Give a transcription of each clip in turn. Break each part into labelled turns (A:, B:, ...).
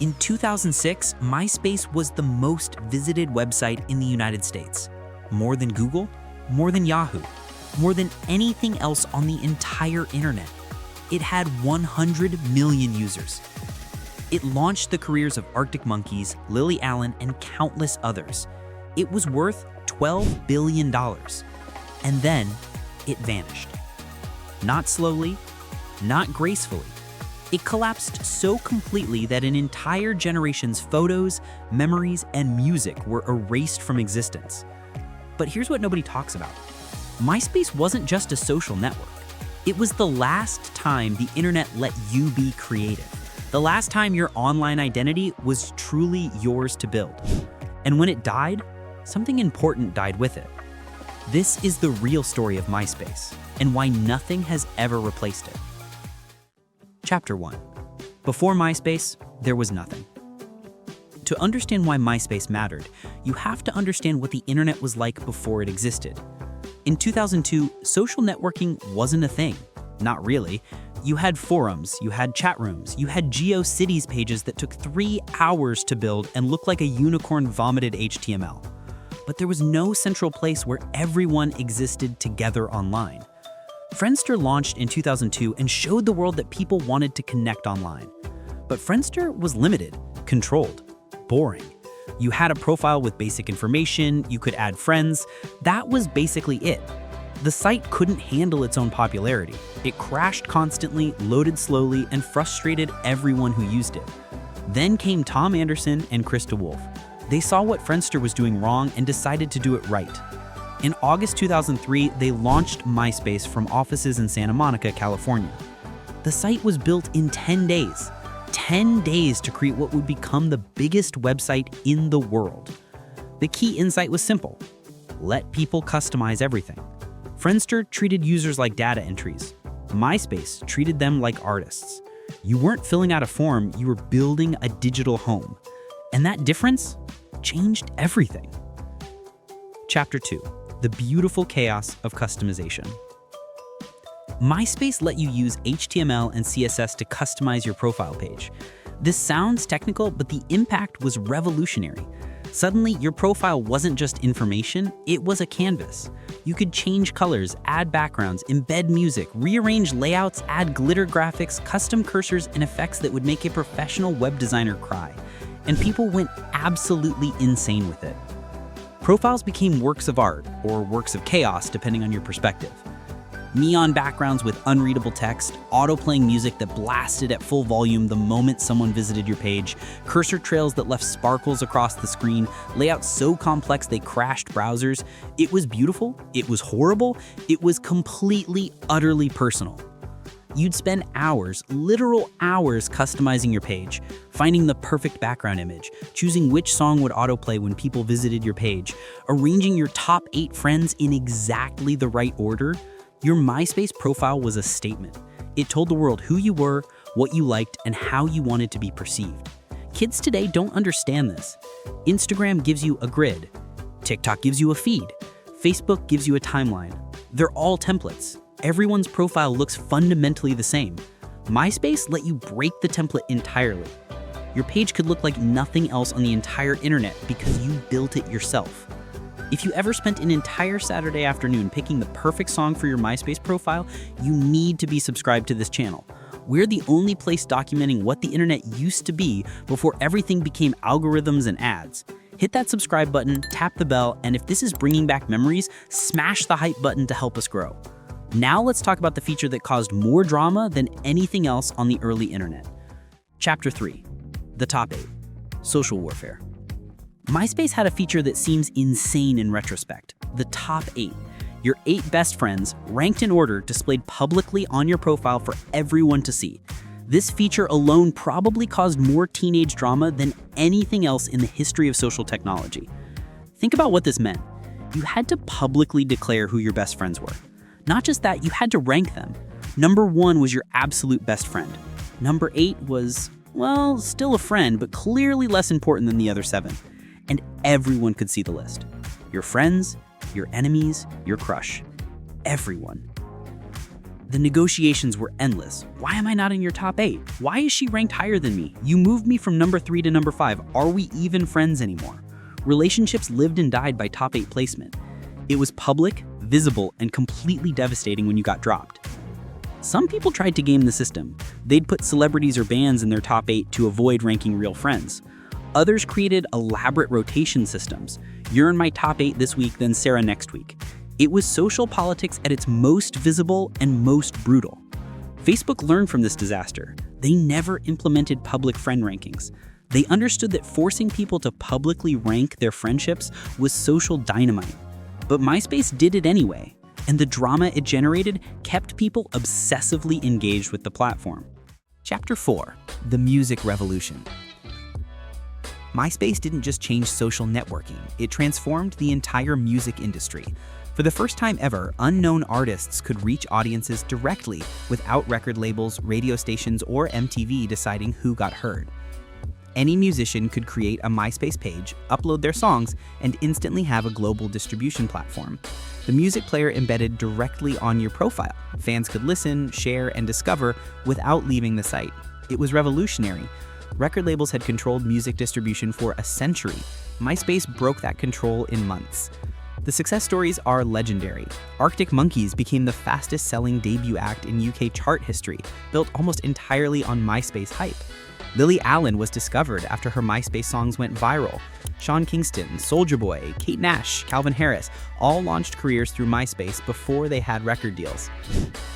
A: In 2006, MySpace was the most visited website in the United States. More than Google, more than Yahoo, more than anything else on the entire internet. It had 100 million users. It launched the careers of Arctic Monkeys, Lily Allen, and countless others. It was worth $12 billion. And then it vanished. Not slowly, not gracefully. It collapsed so completely that an entire generation's photos, memories, and music were erased from existence. But here's what nobody talks about. MySpace wasn't just a social network. It was the last time the internet let you be creative. The last time your online identity was truly yours to build. And when it died, something important died with it. This is the real story of MySpace and why nothing has ever replaced it. Chapter 1. Before MySpace, there was nothing. To understand why MySpace mattered, you have to understand what the internet was like before it existed. In 2002, social networking wasn't a thing. Not really. You had forums, you had chat rooms, you had GeoCities pages that took 3 hours to build and looked like a unicorn vomited HTML. But there was no central place where everyone existed together online. Friendster launched in 2002 and showed the world that people wanted to connect online. But Friendster was limited, controlled, boring. You had a profile with basic information, you could add friends. That was basically it. The site couldn't handle its own popularity. It crashed constantly, loaded slowly, and frustrated everyone who used it. Then came Tom Anderson and Krista Wolf. They saw what Friendster was doing wrong and decided to do it right. In August 2003, they launched MySpace from offices in Santa Monica, California. The site was built in 10 days. 10 days to create what would become the biggest website in the world. The key insight was simple. Let people customize everything. Friendster treated users like data entries. MySpace treated them like artists. You weren't filling out a form, you were building a digital home. And that difference changed everything. Chapter 2. The beautiful chaos of customization. MySpace let you use HTML and CSS to customize your profile page. This sounds technical, but the impact was revolutionary. Suddenly, your profile wasn't just information, it was a canvas. You could change colors, add backgrounds, embed music, rearrange layouts, add glitter graphics, custom cursors, and effects that would make a professional web designer cry. And people went absolutely insane with it. Profiles became works of art, or works of chaos, depending on your perspective. Neon backgrounds with unreadable text, auto-playing music that blasted at full volume the moment someone visited your page, cursor trails that left sparkles across the screen, layouts so complex they crashed browsers. It was beautiful, it was horrible, it was completely, utterly personal. You'd spend hours, literal hours, customizing your page, finding the perfect background image, choosing which song would autoplay when people visited your page, arranging your top 8 friends in exactly the right order. Your MySpace profile was a statement. It told the world who you were, what you liked, and how you wanted to be perceived. Kids today don't understand this. Instagram gives you a grid. TikTok gives you a feed. Facebook gives you a timeline. They're all templates. Everyone's profile looks fundamentally the same. MySpace let you break the template entirely. Your page could look like nothing else on the entire internet because you built it yourself. If you ever spent an entire Saturday afternoon picking the perfect song for your MySpace profile, you need to be subscribed to this channel. We're the only place documenting what the internet used to be before everything became algorithms and ads. Hit that subscribe button, tap the bell, and if this is bringing back memories, smash the hype button to help us grow. Now let's talk about the feature that caused more drama than anything else on the early internet. Chapter 3. The top 8. Social warfare. MySpace had a feature that seems insane in retrospect. The top 8. Your 8 best friends, ranked in order, displayed publicly on your profile for everyone to see. This feature alone probably caused more teenage drama than anything else in the history of social technology. Think about what this meant. You had to publicly declare who your best friends were. Not just that, you had to rank them. Number 1 was your absolute best friend. Number 8 was, well, still a friend, but clearly less important than the other 7. And everyone could see the list. Your friends, your enemies, your crush. Everyone. The negotiations were endless. Why am I not in your top 8? Why is she ranked higher than me? You moved me from number 3 to number 5. Are we even friends anymore? Relationships lived and died by top 8 placement. It was public, visible, and completely devastating when you got dropped. Some people tried to game the system. They'd put celebrities or bands in their top 8 to avoid ranking real friends. Others created elaborate rotation systems. You're in my top 8 this week, then Sarah next week. It was social politics at its most visible and most brutal. Facebook learned from this disaster. They never implemented public friend rankings. They understood that forcing people to publicly rank their friendships was social dynamite. But MySpace did it anyway, and the drama it generated kept people obsessively engaged with the platform. Chapter 4: The Music Revolution. MySpace didn't just change social networking, it transformed the entire music industry. For the first time ever, unknown artists could reach audiences directly without record labels, radio stations, or MTV deciding who got heard. Any musician could create a MySpace page, upload their songs, and instantly have a global distribution platform. The music player embedded directly on your profile. Fans could listen, share, and discover without leaving the site. It was revolutionary. Record labels had controlled music distribution for a century. MySpace broke that control in months. The success stories are legendary. Arctic Monkeys became the fastest-selling debut act in UK chart history, built almost entirely on MySpace hype. Lily Allen was discovered after her MySpace songs went viral. Sean Kingston, Soulja Boy, Kate Nash, Calvin Harris all launched careers through MySpace before they had record deals.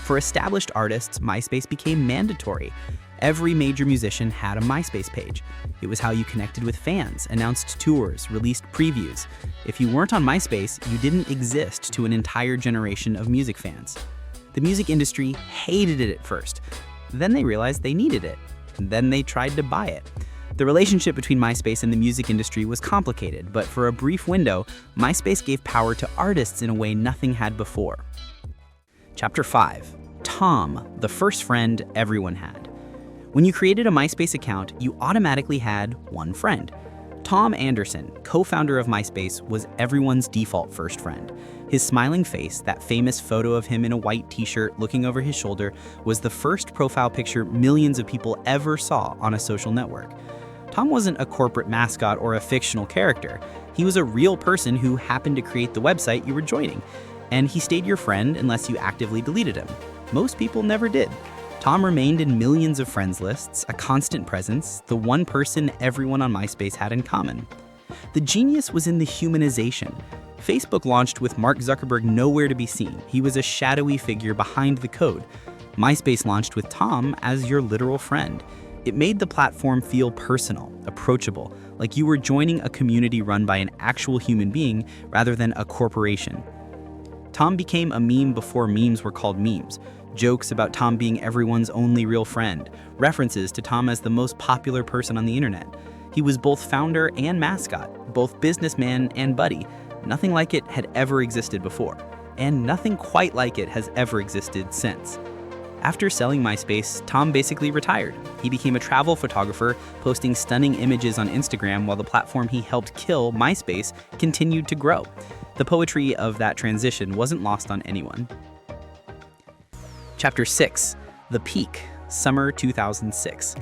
A: For established artists, MySpace became mandatory. Every major musician had a MySpace page. It was how you connected with fans, announced tours, released previews. If you weren't on MySpace, you didn't exist to an entire generation of music fans. The music industry hated it at first. Then they realized they needed it. Then they tried to buy it. The relationship between MySpace and the music industry was complicated, but for a brief window, MySpace gave power to artists in a way nothing had before. Chapter 5: Tom, the first friend everyone had. When you created a MySpace account, you automatically had one friend. Tom Anderson, co-founder of MySpace, was everyone's default first friend. His smiling face, that famous photo of him in a white t-shirt looking over his shoulder, was the first profile picture millions of people ever saw on a social network. Tom wasn't a corporate mascot or a fictional character. He was a real person who happened to create the website you were joining, and he stayed your friend unless you actively deleted him. Most people never did. Tom remained in millions of friends lists, a constant presence, the one person everyone on MySpace had in common. The genius was in the humanization. Facebook launched with Mark Zuckerberg nowhere to be seen. He was a shadowy figure behind the code. MySpace launched with Tom as your literal friend. It made the platform feel personal, approachable, like you were joining a community run by an actual human being rather than a corporation. Tom became a meme before memes were called memes. Jokes about Tom being everyone's only real friend, references to Tom as the most popular person on the internet. He was both founder and mascot, both businessman and buddy. Nothing like it had ever existed before, and nothing quite like it has ever existed since. After selling MySpace, Tom basically retired. He became a travel photographer, posting stunning images on Instagram while the platform he helped kill, MySpace, continued to grow. The poetry of that transition wasn't lost on anyone. Chapter 6: The Peak, Summer 2006.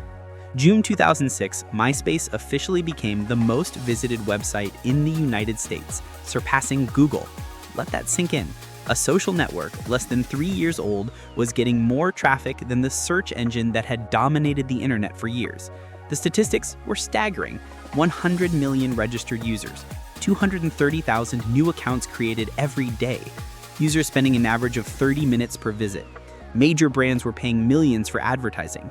A: June 2006, MySpace officially became the most visited website in the United States, surpassing Google. Let that sink in. A social network less than 3 years old was getting more traffic than the search engine that had dominated the internet for years. The statistics were staggering: 100 million registered users, 230,000 new accounts created every day, users spending an average of 30 minutes per visit. Major brands were paying millions for advertising.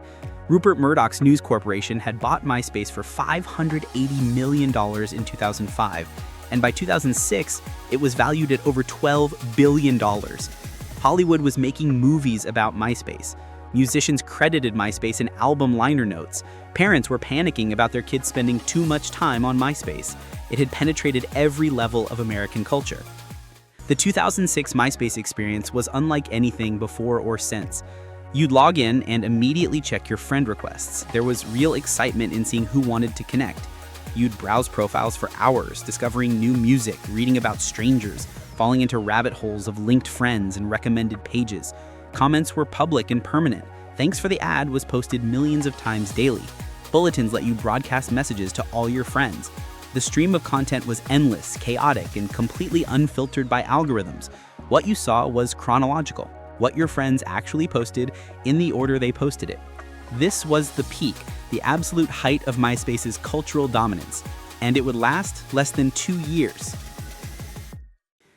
A: Rupert Murdoch's News Corporation had bought MySpace for $580 million in 2005, and by 2006, it was valued at over $12 billion. Hollywood was making movies about MySpace. Musicians credited MySpace in album liner notes. Parents were panicking about their kids spending too much time on MySpace. It had penetrated every level of American culture. The 2006 MySpace experience was unlike anything before or since. You'd log in and immediately check your friend requests. There was real excitement in seeing who wanted to connect. You'd browse profiles for hours, discovering new music, reading about strangers, falling into rabbit holes of linked friends and recommended pages. Comments were public and permanent. Thanks for the ad was posted millions of times daily. Bulletins let you broadcast messages to all your friends. The stream of content was endless, chaotic, and completely unfiltered by algorithms. What you saw was chronological, what your friends actually posted in the order they posted it. This was the peak, the absolute height of MySpace's cultural dominance, and it would last less than 2 years.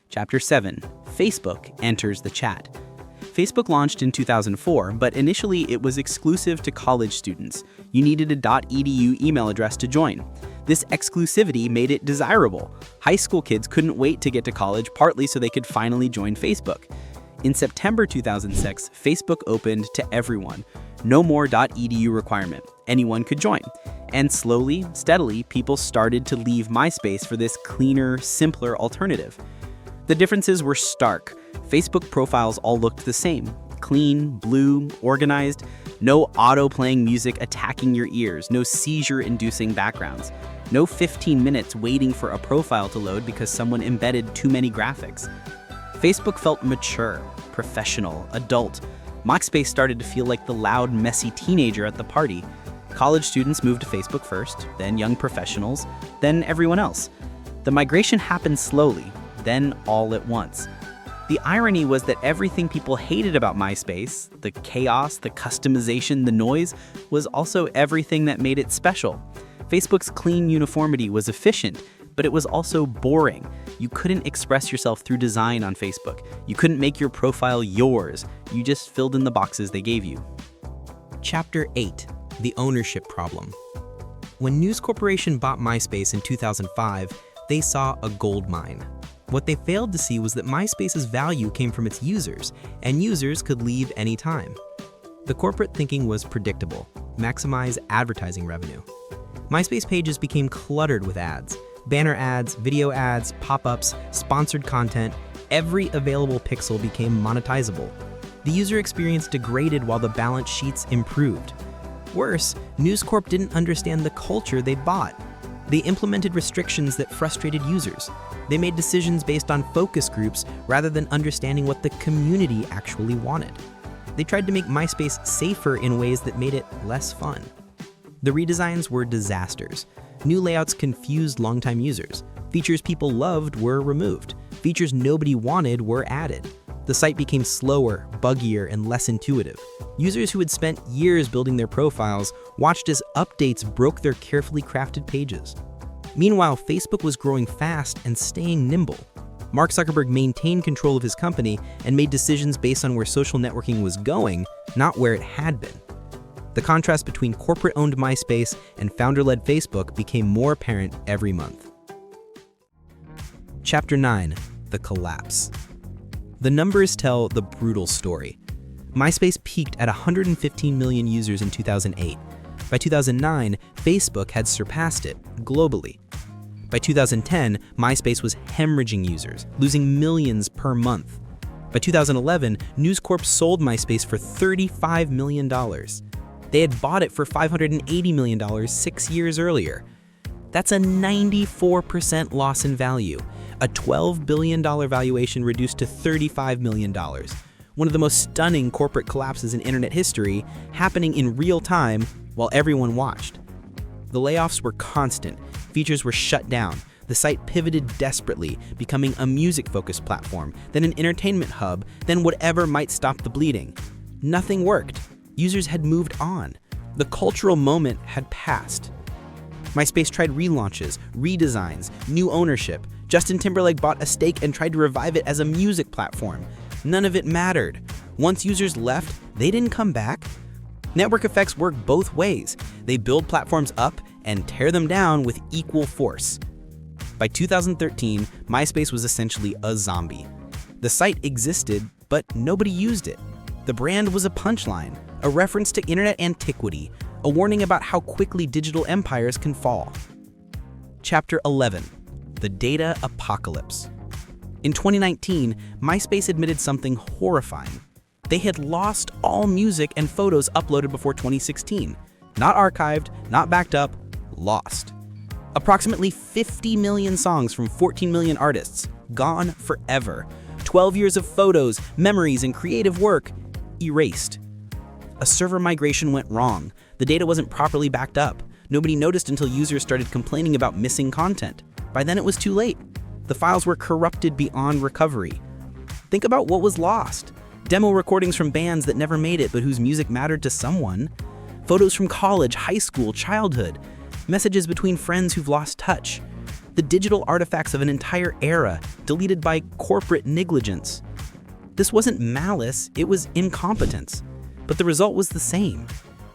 A: Chapter 7. Facebook enters the chat. Facebook launched in 2004, but initially it was exclusive to college students. You needed a .edu email address to join. This exclusivity made it desirable. High school kids couldn't wait to get to college, partly so they could finally join Facebook. In September 2006, Facebook opened to everyone. No more .edu requirement. Anyone could join. And slowly, steadily, people started to leave MySpace for this cleaner, simpler alternative. The differences were stark. Facebook profiles all looked the same. Clean, blue, organized. No auto-playing music attacking your ears. No seizure-inducing backgrounds. No 15 minutes waiting for a profile to load because someone embedded too many graphics. Facebook felt mature, professional, adult. MySpace started to feel like the loud, messy teenager at the party. College students moved to Facebook first, then young professionals, then everyone else. The migration happened slowly, then all at once. The irony was that everything people hated about MySpace, the chaos, the customization, the noise, was also everything that made it special. Facebook's clean uniformity was efficient, but it was also boring. You couldn't express yourself through design on Facebook. You couldn't make your profile yours. You just filled in the boxes they gave you. Chapter 8. The Ownership Problem. When News Corporation bought MySpace in 2005, they saw a gold mine. What they failed to see was that MySpace's value came from its users, and users could leave anytime. The corporate thinking was predictable: maximize advertising revenue. MySpace pages became cluttered with ads. Banner ads, video ads, pop-ups, sponsored content. Every available pixel became monetizable. The user experience degraded while the balance sheets improved. Worse, News Corp didn't understand the culture they bought. They implemented restrictions that frustrated users. They made decisions based on focus groups rather than understanding what the community actually wanted. They tried to make MySpace safer in ways that made it less fun. The redesigns were disasters. New layouts confused longtime users. Features people loved were removed. Features nobody wanted were added. The site became slower, buggier, and less intuitive. Users who had spent years building their profiles watched as updates broke their carefully crafted pages. Meanwhile, Facebook was growing fast and staying nimble. Mark Zuckerberg maintained control of his company and made decisions based on where social networking was going, not where it had been. The contrast between corporate-owned MySpace and founder-led Facebook became more apparent every month. Chapter 9. The Collapse. The numbers tell the brutal story. MySpace peaked at 115 million users in 2008. By 2009, Facebook had surpassed it globally. By 2010, MySpace was hemorrhaging users, losing millions per month. By 2011, News Corp sold MySpace for $35 million. They had bought it for $580 million 6 years earlier. That's a 94% loss in value. A $12 billion valuation reduced to $35 million. One of the most stunning corporate collapses in internet history, happening in real time while everyone watched. The layoffs were constant. Features were shut down. The site pivoted desperately, becoming a music-focused platform, then an entertainment hub, then whatever might stop the bleeding. Nothing worked. Users had moved on. The cultural moment had passed. MySpace tried relaunches, redesigns, new ownership. Justin Timberlake bought a stake and tried to revive it as a music platform. None of it mattered. Once users left, they didn't come back. Network effects work both ways. They build platforms up and tear them down with equal force. By 2013, MySpace was essentially a zombie. The site existed, but nobody used it. The brand was a punchline, a reference to internet antiquity, a warning about how quickly digital empires can fall. Chapter 11. The Data Apocalypse. In 2019, MySpace admitted something horrifying. They had lost all music and photos uploaded before 2016. Not archived, not backed up, lost. Approximately 50 million songs from 14 million artists, gone forever. 12 years of photos, memories, and creative work, erased. A server migration went wrong. The data wasn't properly backed up. Nobody noticed until users started complaining about missing content. By then it was too late. The files were corrupted beyond recovery. Think about what was lost. Demo recordings from bands that never made it but whose music mattered to someone. Photos from college, high school, childhood. Messages between friends who've lost touch. The digital artifacts of an entire era deleted by corporate negligence. This wasn't malice, it was incompetence. But the result was the same.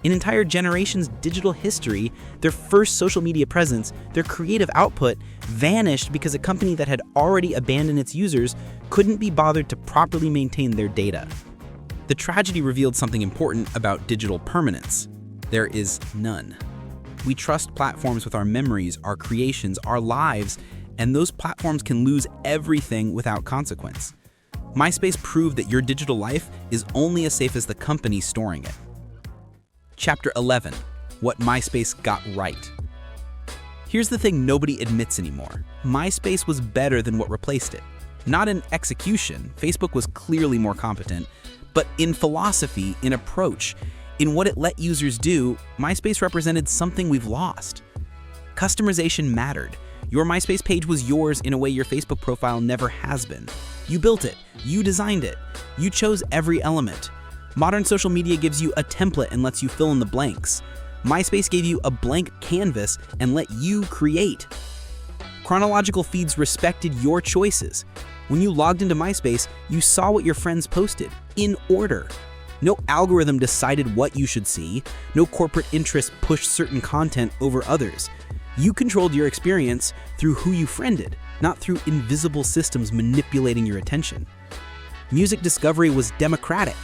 A: An entire generation's digital history, their first social media presence, their creative output vanished because a company that had already abandoned its users couldn't be bothered to properly maintain their data. The tragedy revealed something important about digital permanence. There is none. We trust platforms with our memories, our creations, our lives, and those platforms can lose everything without consequence. MySpace proved that your digital life is only as safe as the company storing it. Chapter 11. What MySpace got right. Here's the thing nobody admits anymore. MySpace was better than what replaced it. Not in execution, Facebook was clearly more competent, but in philosophy, in approach, in what it let users do, MySpace represented something we've lost. Customization mattered. Your MySpace page was yours in a way your Facebook profile never has been. You built it, you designed it, you chose every element. Modern social media gives you a template and lets you fill in the blanks. MySpace gave you a blank canvas and let you create. Chronological feeds respected your choices. When you logged into MySpace, you saw what your friends posted, in order. No algorithm decided what you should see. No corporate interests pushed certain content over others. You controlled your experience through who you friended, not through invisible systems manipulating your attention. Music discovery was democratic.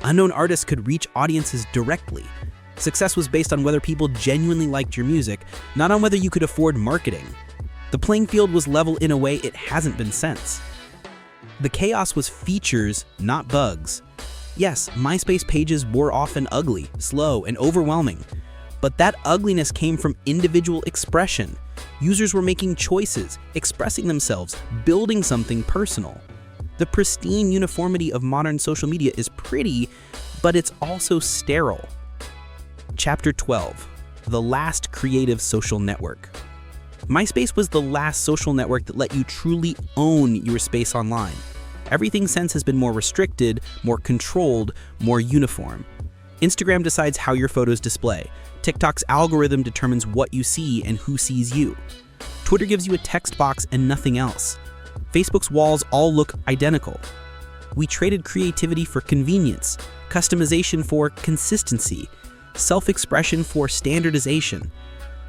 A: Unknown artists could reach audiences directly. Success was based on whether people genuinely liked your music, not on whether you could afford marketing. The playing field was level in a way it hasn't been since. The chaos was features, not bugs. Yes, MySpace pages were often ugly, slow, and overwhelming. But that ugliness came from individual expression. Users were making choices, expressing themselves, building something personal. The pristine uniformity of modern social media is pretty, but it's also sterile. Chapter 12. The last creative social network. MySpace was the last social network that let you truly own your space online. Everything since has been more restricted, more controlled, more uniform. Instagram decides how your photos display. TikTok's algorithm determines what you see and who sees you. Twitter gives you a text box and nothing else. Facebook's walls all look identical. We traded creativity for convenience, customization for consistency, self-expression for standardization.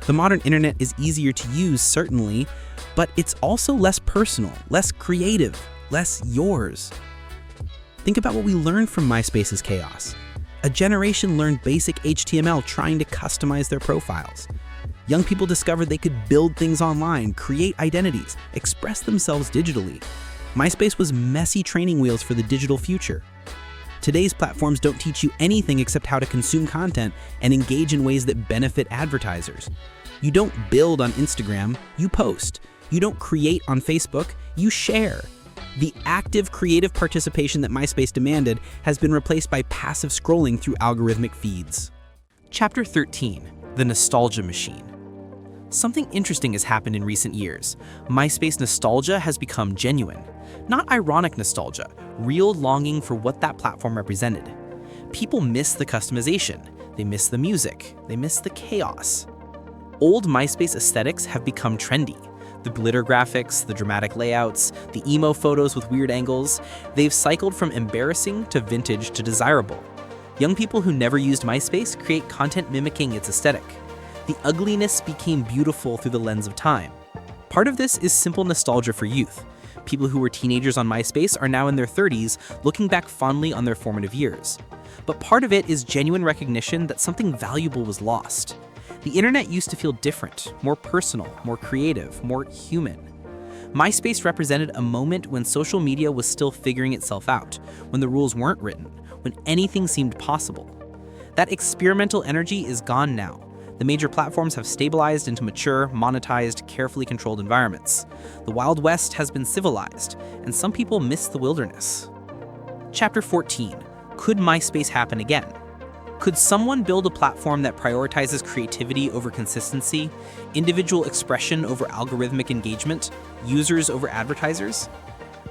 A: The modern internet is easier to use, certainly, but it's also less personal, less creative, less yours. Think about what we learned from MySpace's chaos. A generation learned basic HTML trying to customize their profiles. Young people discovered they could build things online, create identities, express themselves digitally. MySpace was messy training wheels for the digital future. Today's platforms don't teach you anything except how to consume content and engage in ways that benefit advertisers. You don't build on Instagram, you post. You don't create on Facebook, you share. The active creative participation that MySpace demanded has been replaced by passive scrolling through algorithmic feeds. Chapter 13. The Nostalgia Machine. Something interesting has happened in recent years. MySpace nostalgia has become genuine. Not ironic nostalgia, real longing for what that platform represented. People miss the customization, they miss the music, they miss the chaos. Old MySpace aesthetics have become trendy. The glitter graphics, the dramatic layouts, the emo photos with weird angles, they've cycled from embarrassing to vintage to desirable. Young people who never used MySpace create content mimicking its aesthetic. The ugliness became beautiful through the lens of time. Part of this is simple nostalgia for youth. People who were teenagers on MySpace are now in their 30s, looking back fondly on their formative years. But part of it is genuine recognition that something valuable was lost. The internet used to feel different, more personal, more creative, more human. MySpace represented a moment when social media was still figuring itself out, when the rules weren't written, when anything seemed possible. That experimental energy is gone now. The major platforms have stabilized into mature, monetized, carefully controlled environments. The Wild West has been civilized, and some people miss the wilderness. Chapter 14. Could MySpace happen again? Could someone build a platform that prioritizes creativity over consistency, individual expression over algorithmic engagement, users over advertisers?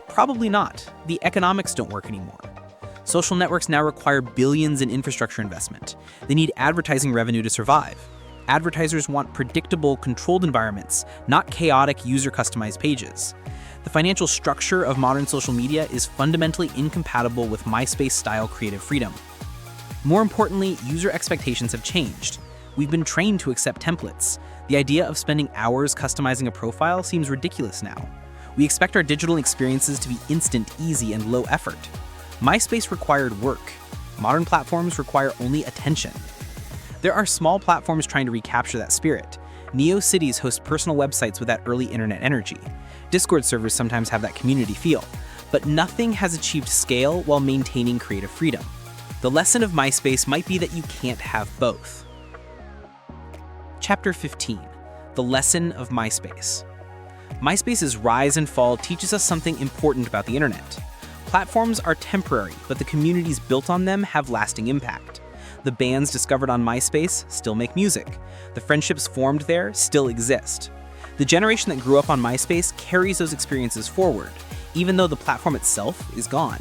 A: Probably not. The economics don't work anymore. Social networks now require billions in infrastructure investment. They need advertising revenue to survive. Advertisers want predictable, controlled environments, not chaotic, user-customized pages. The financial structure of modern social media is fundamentally incompatible with MySpace-style creative freedom. More importantly, user expectations have changed. We've been trained to accept templates. The idea of spending hours customizing a profile seems ridiculous now. We expect our digital experiences to be instant, easy, and low effort. MySpace required work. Modern platforms require only attention. There are small platforms trying to recapture that spirit. Neo-cities host personal websites with that early internet energy. Discord servers sometimes have that community feel. But nothing has achieved scale while maintaining creative freedom. The lesson of MySpace might be that you can't have both. Chapter 15. The Lesson of MySpace. MySpace's rise and fall teaches us something important about the internet. Platforms are temporary, but the communities built on them have lasting impact. The bands discovered on MySpace still make music. The friendships formed there still exist. The generation that grew up on MySpace carries those experiences forward, even though the platform itself is gone.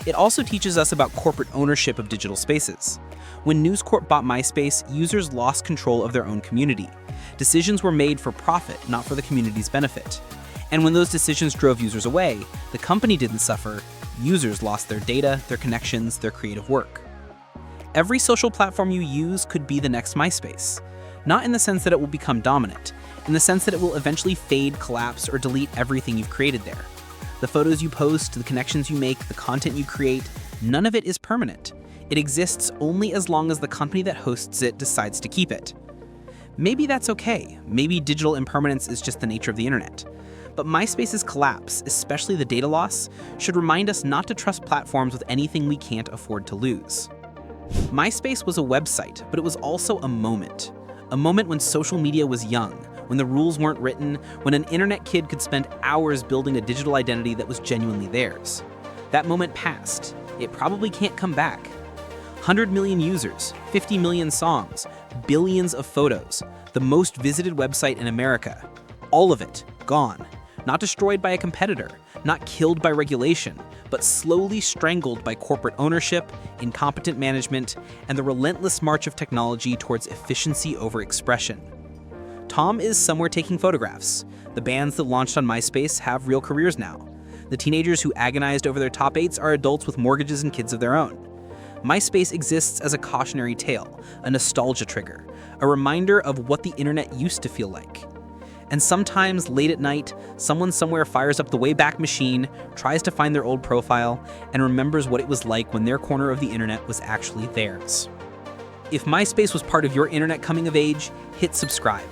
A: It also teaches us about corporate ownership of digital spaces. When News Corp bought MySpace, users lost control of their own community. Decisions were made for profit, not for the community's benefit. And when those decisions drove users away, the company didn't suffer. Users lost their data, their connections, their creative work. Every social platform you use could be the next MySpace. Not in the sense that it will become dominant, in the sense that it will eventually fade, collapse, or delete everything you've created there. The photos you post, the connections you make, the content you create, none of it is permanent. It exists only as long as the company that hosts it decides to keep it. Maybe that's okay. Maybe digital impermanence is just the nature of the internet. But MySpace's collapse, especially the data loss, should remind us not to trust platforms with anything we can't afford to lose. MySpace was a website, but it was also a moment. A moment when social media was young, when the rules weren't written, when an internet kid could spend hours building a digital identity that was genuinely theirs. That moment passed. It probably can't come back. 100 million users, 50 million songs, billions of photos, the most visited website in America. All of it gone. Not destroyed by a competitor, not killed by regulation, but slowly strangled by corporate ownership, incompetent management, and the relentless march of technology towards efficiency over expression. Tom is somewhere taking photographs. The bands that launched on MySpace have real careers now. The teenagers who agonized over their top 8s are adults with mortgages and kids of their own. MySpace exists as a cautionary tale, a nostalgia trigger, a reminder of what the internet used to feel like. And sometimes, late at night, someone somewhere fires up the Wayback Machine, tries to find their old profile, and remembers what it was like when their corner of the internet was actually theirs. If MySpace was part of your internet coming of age, hit subscribe.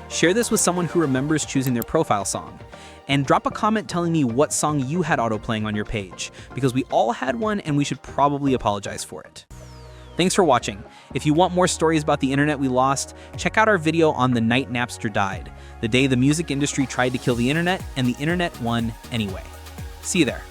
A: Share this with someone who remembers choosing their profile song. And drop a comment telling me what song you had auto-playing on your page, because we all had one and we should probably apologize for it. Thanks for watching. If you want more stories about the internet we lost, check out our video on the night Napster died, the day the music industry tried to kill the internet and the internet won anyway. See you there.